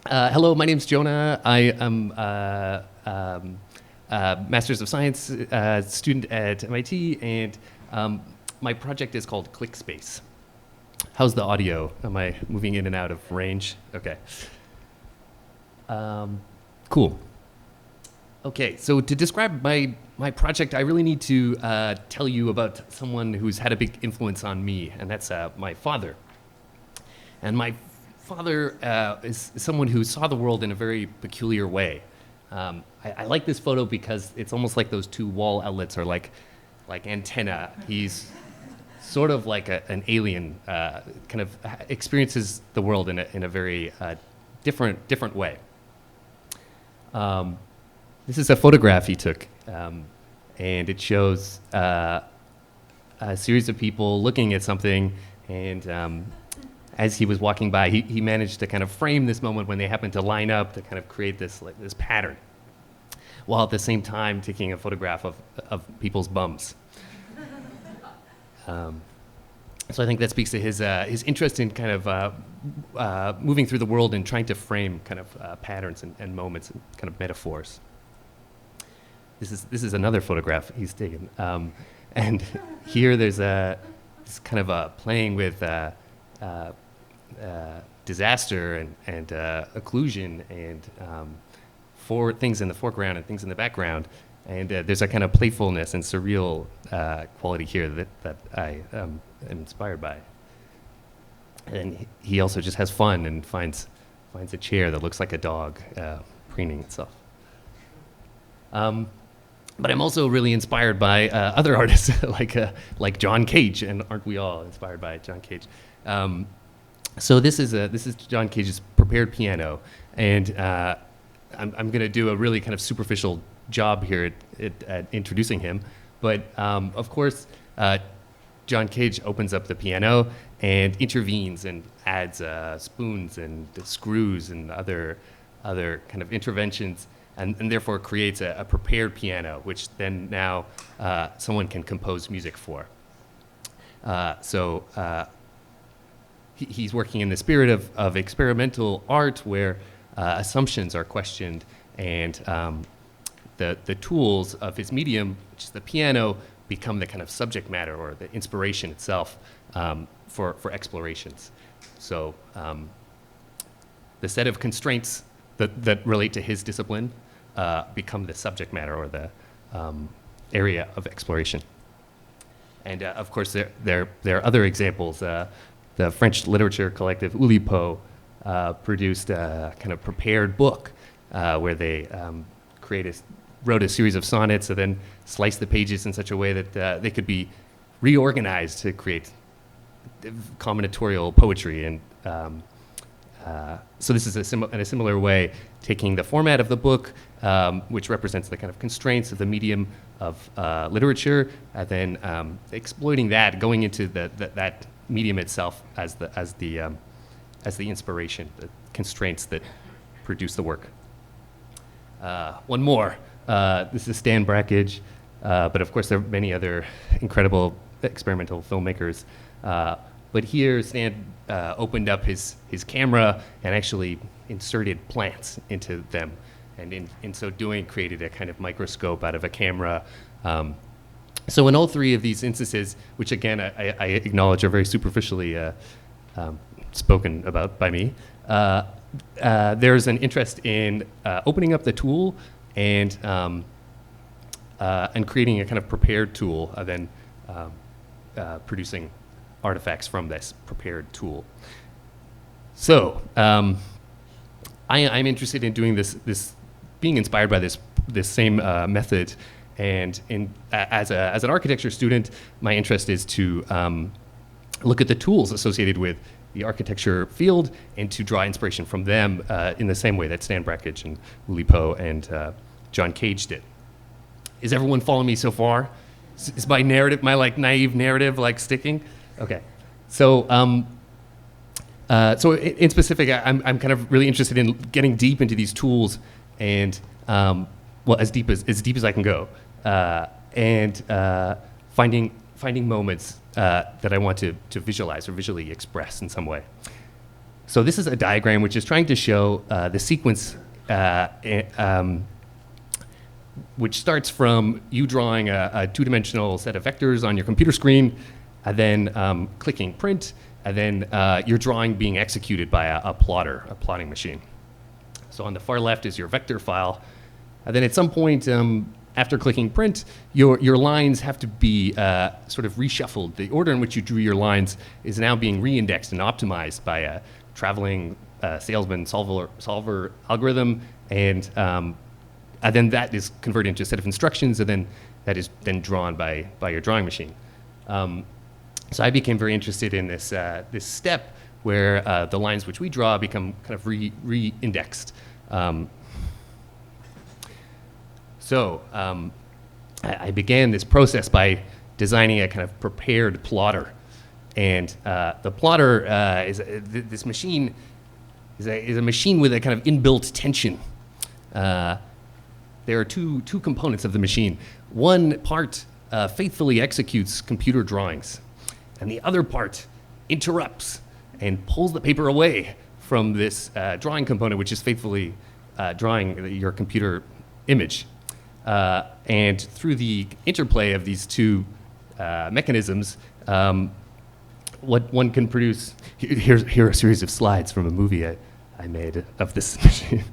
Hello, my name's Jonah. I am Masters of Science student at MIT, and my project is called ClickSpace. How's the audio? Am I moving in and out of range? Okay. Cool. Okay, so to describe my project, I really need to tell you about someone who's had a big influence on me, and that's my father. And my father is someone who saw the world in a very peculiar way. I like this photo because it's almost like those two wall outlets are like antenna. He's sort of like an alien, kind of experiences the world in a very different way. This is a photograph he took, and it shows a series of people looking at something, and as he was walking by, he managed to kind of frame this moment when they happened to line up to kind of create this pattern, while at the same time taking a photograph of people's bums. So I think that speaks to his interest in kind of moving through the world and trying to frame kind of patterns and moments and kind of metaphors. This is another photograph he's taken, and here there's this kind of playing with disaster and occlusion and for things in the foreground and things in the background, and there's a kind of playfulness and surreal quality here that I am inspired by. And he also just has fun and finds a chair that looks like a dog preening itself. But I'm also really inspired by other artists like John Cage, and aren't we all inspired by John Cage? So this is John Cage's prepared piano, and I'm going to do a really kind of superficial job here at introducing him. But of course, John Cage opens up the piano and intervenes and adds spoons and screws and other kind of interventions, and therefore creates a prepared piano, which then now someone can compose music for. He's working in the spirit of experimental art where assumptions are questioned, and the tools of his medium, which is the piano, become the kind of subject matter or the inspiration itself for explorations. So the set of constraints that relate to his discipline become the subject matter or the area of exploration. And of course, there are other examples. The French literature collective ULIPO produced a kind of prepared book where they wrote a series of sonnets and then sliced the pages in such a way that they could be reorganized to create combinatorial poetry. And so this is in a similar way, taking the format of the book, which represents the kind of constraints of the medium of literature, and then exploiting that, going into that medium itself as the inspiration, the constraints that produce the work. One more. This is Stan Brackage, but of course there are many other incredible experimental filmmakers. But here Stan opened up his camera and actually inserted plants into them, and in so doing created a kind of microscope out of a camera. So in all three of these instances, which again I acknowledge are very superficially spoken about by me, there's an interest in opening up the tool and creating a kind of prepared tool, and then producing artifacts from this prepared tool. So I'm interested in doing this, being inspired by this same method. And as an architecture student, my interest is to look at the tools associated with the architecture field and to draw inspiration from them in the same way that Stan Brackage and ULIPO and John Cage did. Is everyone following me so far? Is my narrative, my naive narrative, sticking? Okay. So in specific, I'm kind of really interested in getting deep into these tools and as deep as I can go. And finding moments that I want to visualize or visually express in some way. So this is a diagram which is trying to show the sequence which starts from you drawing a two-dimensional set of vectors on your computer screen, and then clicking print, and then your drawing being executed by a plotter, a plotting machine. So on the far left is your vector file, and then at some point after clicking print, your lines have to be sort of reshuffled. The order in which you drew your lines is now being re-indexed and optimized by a traveling salesman solver algorithm, and then that is converted into a set of instructions, and then that is then drawn by your drawing machine. So I became very interested in this step where the lines which we draw become kind of re-indexed. I began this process by designing a kind of prepared plotter. And the plotter this machine is a machine with a kind of inbuilt tension. There are two components of the machine. One part faithfully executes computer drawings, and the other part interrupts and pulls the paper away from this drawing component, which is faithfully drawing your computer image. And through the interplay of these two mechanisms, what one can produce, here are a series of slides from a movie I made of this machine.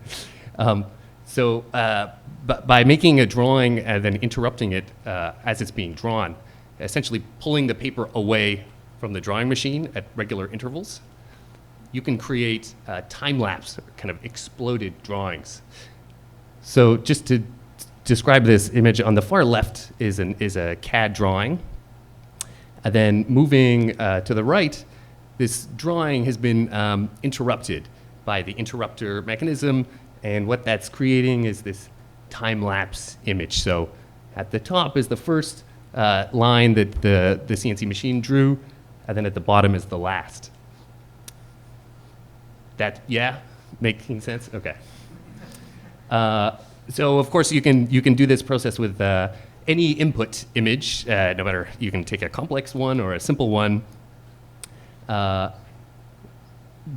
By making a drawing and then interrupting it as it's being drawn, essentially pulling the paper away from the drawing machine at regular intervals, you can create time-lapse, kind of exploded drawings. So just to describe this image, on the far left is a CAD drawing. And then moving to the right, this drawing has been interrupted by the interrupter mechanism, and what that's creating is this time-lapse image. So at the top is the first line that the CNC machine drew, and then at the bottom is the last. That, yeah? Making sense? Okay. So of course you can do this process with any input image, no matter, you can take a complex one or a simple one.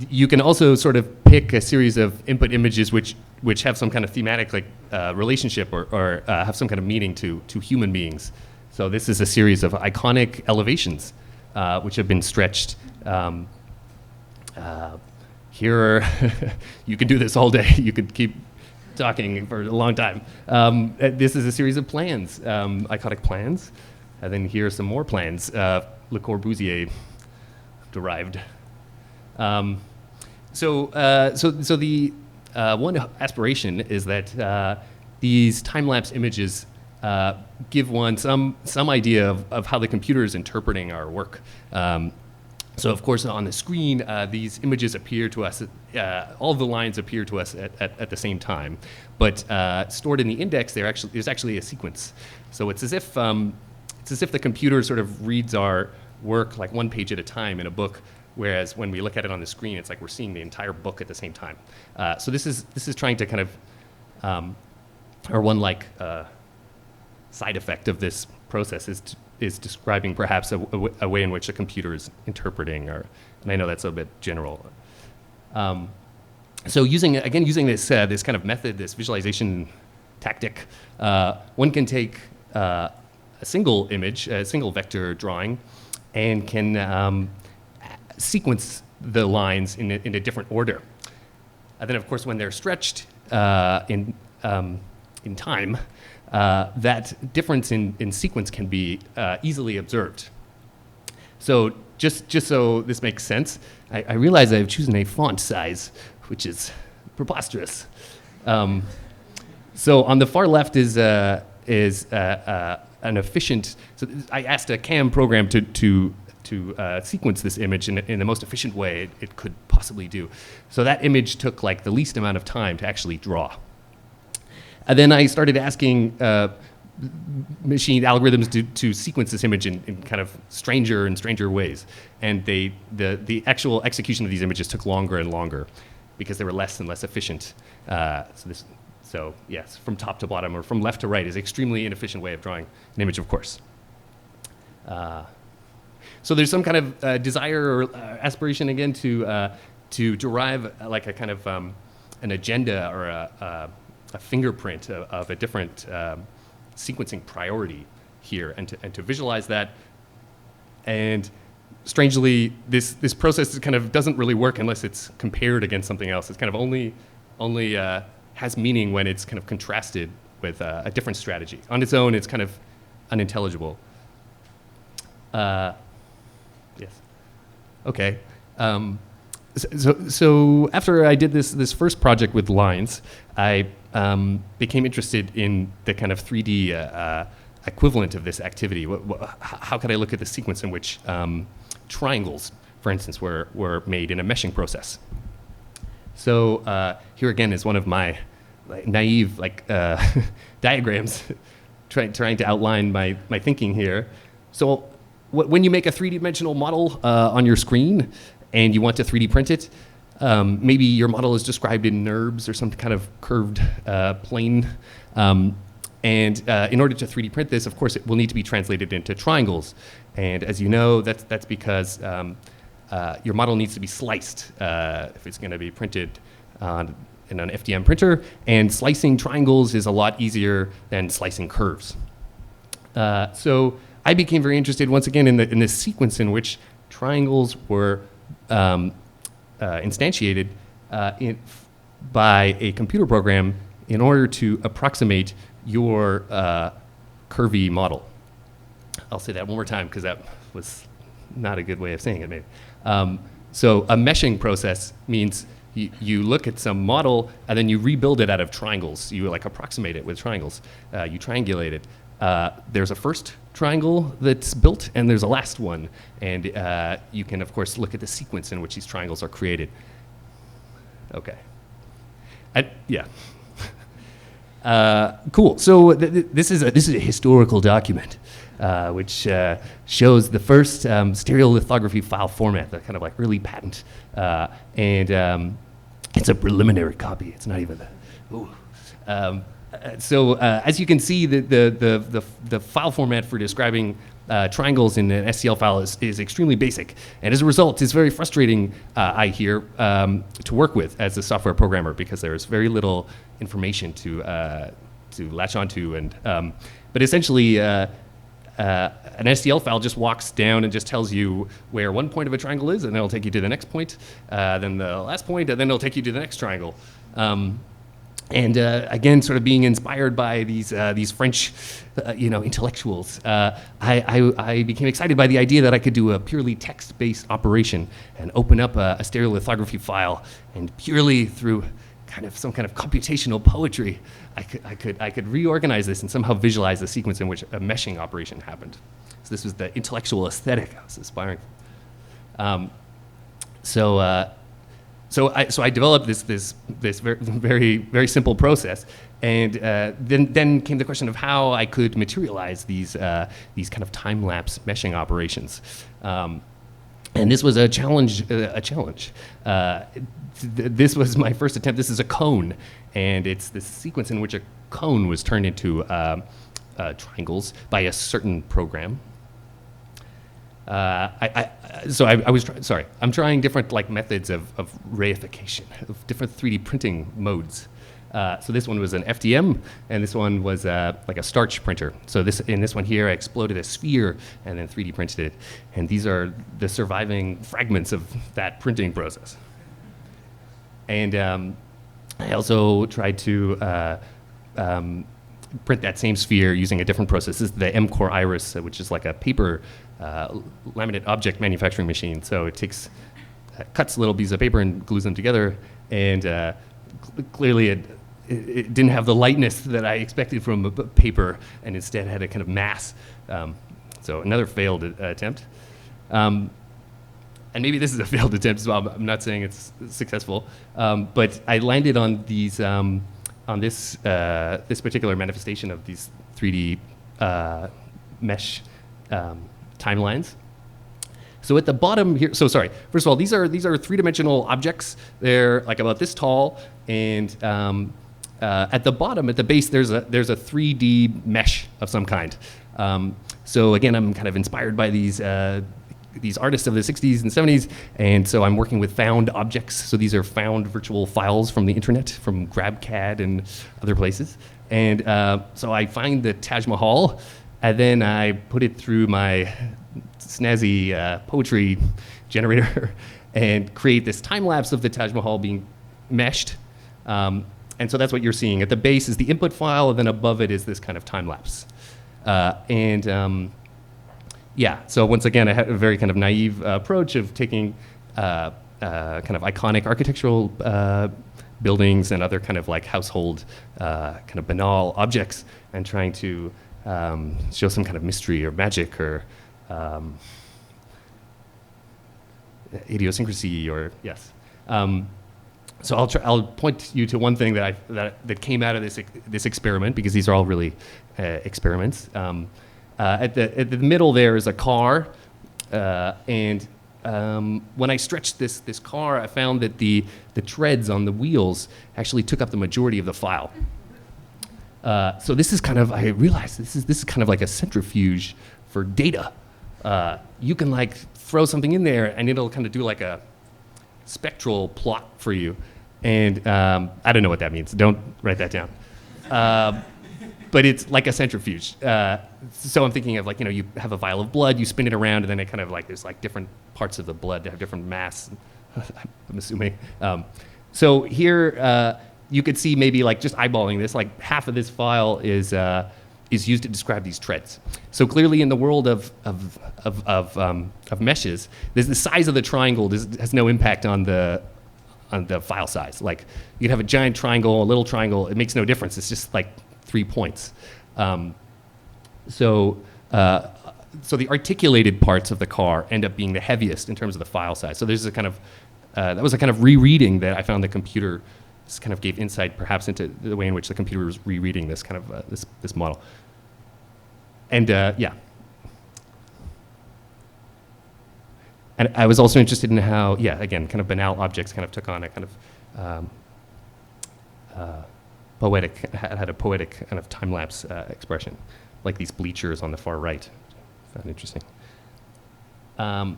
You can also sort of pick a series of input images which have some kind of thematic relationship or have some kind of meaning to human beings. So this is a series of iconic elevations which have been stretched. Here, you could do this all day. You could keep talking for a long time. This is a series of plans, iconic plans. And then here are some more plans, Le Corbusier derived. So the one aspiration is that these time-lapse images give one some idea of how the computer is interpreting our work. So of course on the screen, these images appear to us, all the lines appear to us at the same time. But stored in the index, there's actually a sequence. So it's as if the computer sort of reads our work like one page at a time in a book, whereas when we look at it on the screen, it's like we're seeing the entire book at the same time. So this is trying to kind of, or one side effect of this process is describing perhaps a way in which a computer is interpreting, and I know that's a bit general. So using this kind of method, this visualization tactic, one can take a single image, a single vector drawing, and can sequence the lines in a different order. And then, of course, when they're stretched in time, that difference in sequence can be easily observed. So just so this makes sense, I realize I've chosen a font size, which is preposterous. So on the far left is an efficient. So I asked a CAM program to sequence this image in the most efficient way it could possibly do. So that image took like the least amount of time to actually draw. And then I started asking machine algorithms to sequence this image in kind of stranger and stranger ways. And the actual execution of these images took longer and longer because they were less and less efficient. So yes, from top to bottom or from left to right is an extremely inefficient way of drawing an image, of course. So there's some kind of desire or aspiration again to to derive like a kind of an agenda or a fingerprint of a different sequencing priority here, and to visualize that. And strangely, this process kind of doesn't really work unless it's compared against something else. It's kind of only has meaning when it's kind of contrasted with a different strategy. On its own, it's kind of unintelligible. Yes. Okay. So after I did this first project with lines, I became interested in the kind of 3D equivalent of this activity. How could I look at the sequence in which triangles, for instance, were made in a meshing process? So here again is one of my naive diagrams trying to outline my thinking here. So when you make a 3D-dimensional model on your screen and you want to 3D print it, maybe your model is described in NURBS or some kind of curved plane. And in order to 3D print this, of course, it will need to be translated into triangles. And as you know, that's because your model needs to be sliced if it's going to be printed in an FDM printer. And slicing triangles is a lot easier than slicing curves. So I became very interested once again in this sequence in which triangles were instantiated by a computer program in order to approximate your curvy model. I'll say that one more time because that was not a good way of saying it, maybe. So a meshing process means you look at some model and then you rebuild it out of triangles. You approximate it with triangles. You triangulate it. There's a first triangle that's built and there's a last one. And you can, of course, look at the sequence in which these triangles are created. Okay. Yeah. Cool. So this is a historical document which shows the first stereolithography file format, the kind of early patent, and it's a preliminary copy. It's not even so as you can see, the file format for describing triangles in an STL file is extremely basic, and as a result, it's very frustrating, I hear, to work with as a software programmer because there's very little information to latch onto, and but essentially, an STL file just walks down and just tells you where one point of a triangle is, and then it'll take you to the next point, then the last point, and then it'll take you to the next triangle. And again, sort of being inspired by these French, intellectuals, I became excited by the idea that I could do a purely text-based operation and open up a stereolithography file, and purely through some kind of computational poetry, I could reorganize this and somehow visualize the sequence in which a meshing operation happened. So this was the intellectual aesthetic I was aspiring for. So I developed this very very simple process, and then came the question of how I could materialize these kind of time-lapse meshing operations, and this was a challenge. This was my first attempt. This is a cone, and it's this sequence in which a cone was turned into triangles by a certain program. I'm trying different methods of reification, of different 3D printing modes. So this one was an FDM, and this one was a starch printer. So in this one here, I exploded a sphere and then 3D printed it. And these are the surviving fragments of that printing process. And I also tried to print that same sphere using a different process. This is the Emcore Iris, which is like a paper laminate object manufacturing machine. So it cuts little pieces of paper and glues them together. And clearly it didn't have the lightness that I expected from paper, and instead had a kind of mass. So another failed attempt. And maybe this is a failed attempt as well. I'm not saying it's successful. But I landed on these, on this particular manifestation of these 3D mesh timelines. So at the bottom here, first of all, these are three-dimensional objects. They're about this tall, and at the bottom, at the base, there's a 3D mesh of some kind. So again, I'm kind of inspired by these these artists of the 60s and 70s, and so I'm working with found objects. So these are found virtual files from the internet, from GrabCAD and other places. And so I find the Taj Mahal, and then I put it through my snazzy poetry generator and create this time lapse of the Taj Mahal being meshed. And so that's what you're seeing. At the base is the input file, and then above it is this kind of time lapse. Yeah, so once again, I had a very kind of naive approach of taking kind of iconic architectural buildings and other kind of like household kind of banal objects and trying to show some kind of mystery or magic or idiosyncrasy or, yes. So I'll point you to one thing that came out of this experiment, because these are all really experiments. At the middle there is a car, and when I stretched this car, I found that the treads on the wheels actually took up the majority of the file. So this is kind of, I realized this is kind of like a centrifuge for data. You can like throw something in there and it'll kind of do like a spectral plot for you. And I don't know what that means. Don't write that down. But it's like a centrifuge. So I'm thinking of like, you have a vial of blood, you spin it around, and then it kind of like, there's like different parts of the blood that have different mass, I'm assuming. So here you could see maybe like just eyeballing this, like half of this file is used to describe these treads. So clearly in the world of meshes, the size of the triangle has no impact on the file size. Like you could have a giant triangle, a little triangle, it makes no difference. It's just like 3 points. So the articulated parts of the car end up being the heaviest in terms of the file size. So there's a kind of, that was a kind of rereading that I found the computer kind of gave insight perhaps into the way in which the computer was rereading this kind of, this model. And yeah. And I was also interested in how, yeah, again, kind of banal objects kind of took on a kind of poetic, had a poetic kind of time-lapse expression, like these bleachers on the far right. I found interesting. How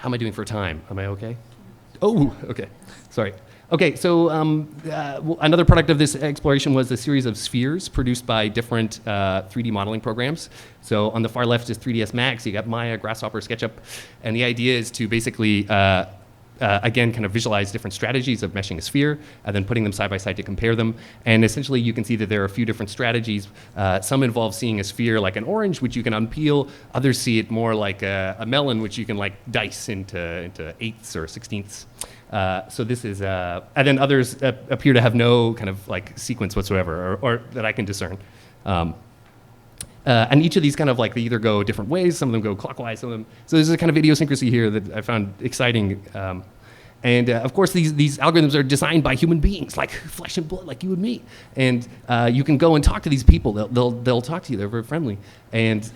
am I doing for time? Am I okay? Oh, okay, sorry. Okay, so another product of this exploration was a series of spheres produced by different 3D modeling programs. So on the far left is 3ds Max, you got Maya, Grasshopper, SketchUp, and the idea is to basically, again, kind of visualize different strategies of meshing a sphere, and then putting them side by side to compare them. And essentially you can see that there are a few different strategies. Some involve seeing a sphere like an orange, which you can unpeel. Others see it more like a melon, which you can like dice into eighths or sixteenths. So this is, and then others appear to have no kind of like sequence whatsoever, or that I can discern. And each of these kind of like, they either go different ways, some of them go clockwise, some of them, so there's a kind of idiosyncrasy here that I found exciting. And of course, these algorithms are designed by human beings, like flesh and blood, like you and me. And you can go and talk to these people. They'll talk to you. They're very friendly. And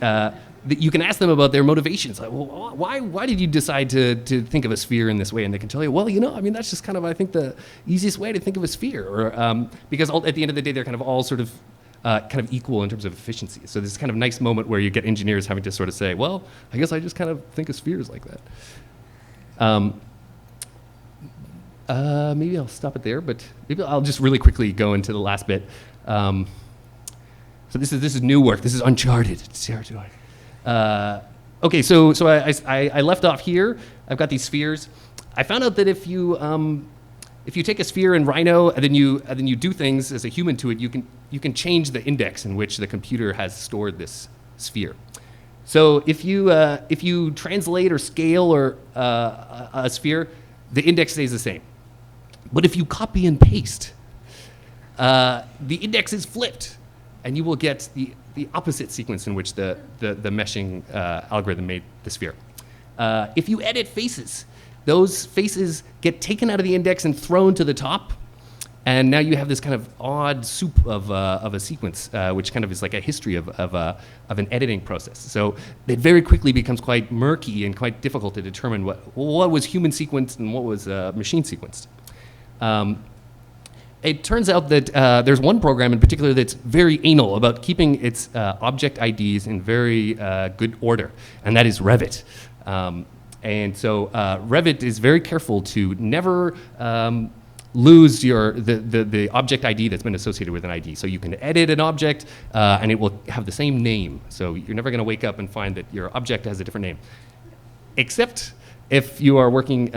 you can ask them about their motivations. Like, well, why did you decide to think of a sphere in this way? And they can tell you, well, I mean, that's just kind of, I think, the easiest way to think of a sphere. Or because at the end of the day, they're kind of all sort of kind of equal in terms of efficiency. So this kind of nice moment where you get engineers having to sort of say, well, I guess I just kind of think of spheres like that. Maybe I'll stop it there, but maybe I'll just really quickly go into the last bit. So this is new work. This is uncharted territory. Okay, so I left off here. I've got these spheres. I found out that if you take a sphere in Rhino and then you do things as a human to it, you can change the index in which the computer has stored this sphere. So if you translate or scale or a sphere, the index stays the same. But if you copy and paste, the index is flipped, and you will get the opposite sequence in which the meshing algorithm made the sphere. If you edit faces, those faces get taken out of the index and thrown to the top, and now you have this kind of odd soup of a sequence, which kind of is like a history of an editing process. So it very quickly becomes quite murky and quite difficult to determine what was human sequenced and what was machine sequenced. It turns out that there's one program in particular that's very anal about keeping its object IDs in very good order, and that is Revit. And so Revit is very careful to never lose the object ID that's been associated with an ID. So you can edit an object and it will have the same name. So you're never going to wake up and find that your object has a different name. Except if you are working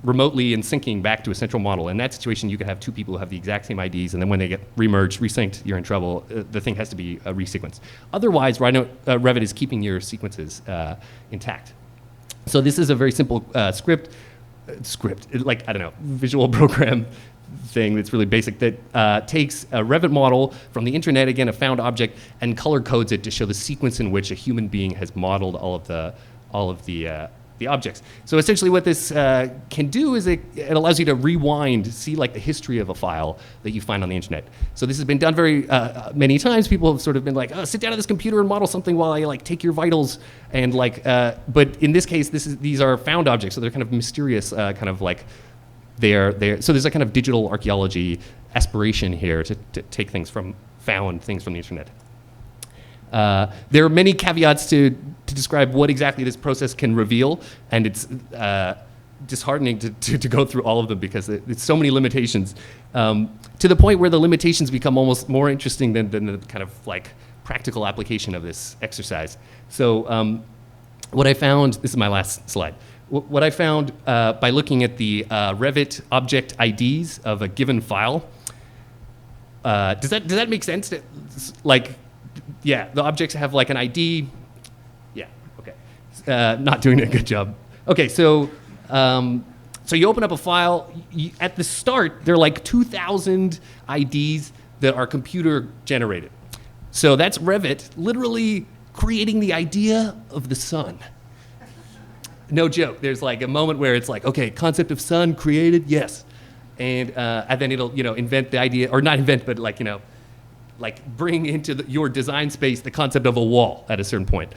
remotely and syncing back to a central model. In that situation, you could have two people who have the exact same IDs, and then when they get remerged, resynced, you're in trouble. The thing has to be resequenced. Otherwise, Revit is keeping your sequences intact. So this is a very simple script, like, I don't know, visual program thing that's really basic that takes a Revit model from the internet, again, a found object, and color codes it to show the sequence in which a human being has modeled all of the objects. So essentially what this can do is it allows you to rewind, see like the history of a file that you find on the internet. So this has been done very many times. People have sort of been like, oh, sit down at this computer and model something while I like take your vitals. And like, but in this case, these are found objects. So they're kind of mysterious, kind of like so there's a kind of digital archaeology aspiration here to take things from found things from the internet. There are many caveats to describe what exactly this process can reveal, and it's disheartening to go through all of them because it's so many limitations, to the point where the limitations become almost more interesting than the kind of like practical application of this exercise. So what I found, this is my last slide, what I found by looking at the Revit object IDs of a given file, does that make sense? Like, yeah, the objects have like an ID. Yeah, okay. Not doing a good job. Okay, so you open up a file. At the start, there are like 2,000 IDs that are computer generated. So that's Revit literally creating the idea of the sun. No joke. There's like a moment where it's like, okay, concept of sun created, yes. And then it'll, invent the idea, or not invent, but like, like bring into your design space the concept of a wall at a certain point.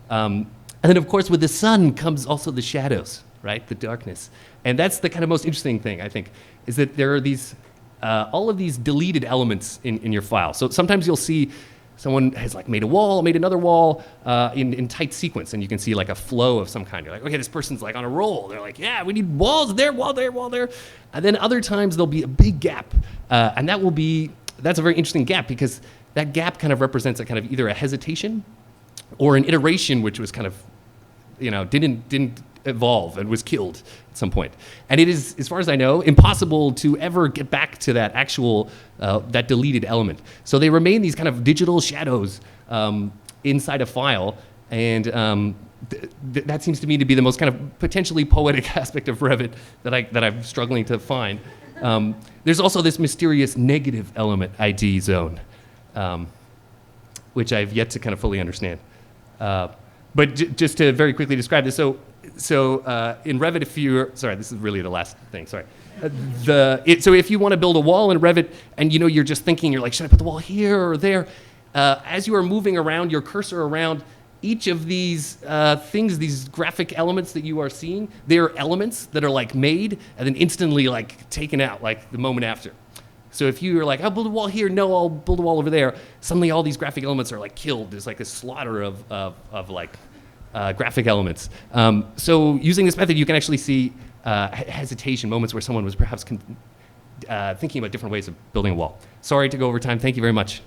And then of course with the sun comes also the shadows, right? The darkness. And that's the kind of most interesting thing, I think, is that there are these, all of these deleted elements in your file. So sometimes you'll see someone has like made a wall, made another wall in tight sequence, and you can see like a flow of some kind. You're like, okay, this person's like on a roll. They're like, yeah, we need walls there, wall there, wall there. And then other times there'll be a big gap, and that's a very interesting gap because that gap kind of represents a kind of either a hesitation or an iteration which was kind of, didn't evolve and was killed at some point. And it is, as far as I know, impossible to ever get back to that actual, that deleted element. So they remain these kind of digital shadows inside a file, and that seems to me to be the most kind of potentially poetic aspect of Revit that I'm struggling to find. There's also this mysterious negative element ID zone, which I've yet to kind of fully understand. But just to very quickly describe this, so in Revit, sorry, this is really the last thing, sorry. So if you want to build a wall in Revit and you're just thinking, you're like, should I put the wall here or there? As you are moving around, your cursor around, each of these things, these graphic elements that you are seeing, they're elements that are like made and then instantly like taken out like the moment after. So if you're like, I'll build a wall here, no, I'll build a wall over there, suddenly all these graphic elements are like killed. There's like a slaughter of like graphic elements. So using this method, you can actually see hesitation, moments where someone was perhaps thinking about different ways of building a wall. Sorry to go over time. Thank you very much.